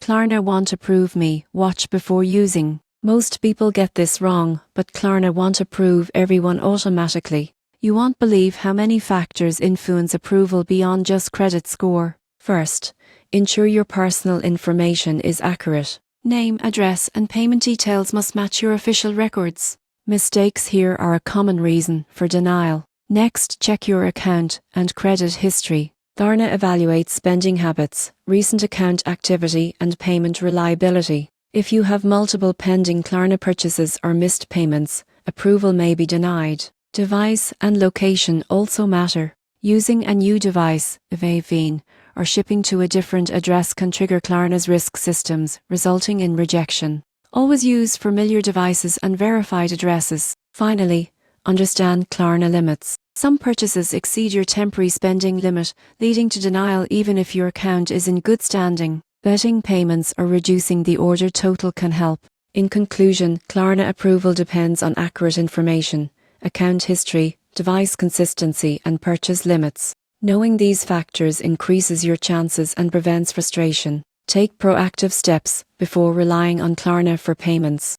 Klarna want approve me, watch before using. Most people get this wrong, but Klarna want approve everyone automatically. You won't believe how many factors influence approval beyond just credit score. First, ensure your personal information is accurate. Name, address, and payment details must match your official records. Mistakes here are a common reason for denial. Next, check your account and credit history. Klarna evaluates spending habits, recent account activity, and payment reliability. If you have multiple pending Klarna purchases or missed payments, approval may be denied. Device and location also matter. Using a new device, VPN, or shipping to a different address can trigger Klarna's risk systems, resulting in rejection. Always use familiar devices and verified addresses. Finally, understand Klarna limits. Some purchases exceed your temporary spending limit, leading to denial even if your account is in good standing. Betting payments or reducing the order total can help. In conclusion, Klarna approval depends on accurate information, account history, device consistency, and purchase limits. Knowing these factors increases your chances and prevents frustration. Take proactive steps before relying on Klarna for payments.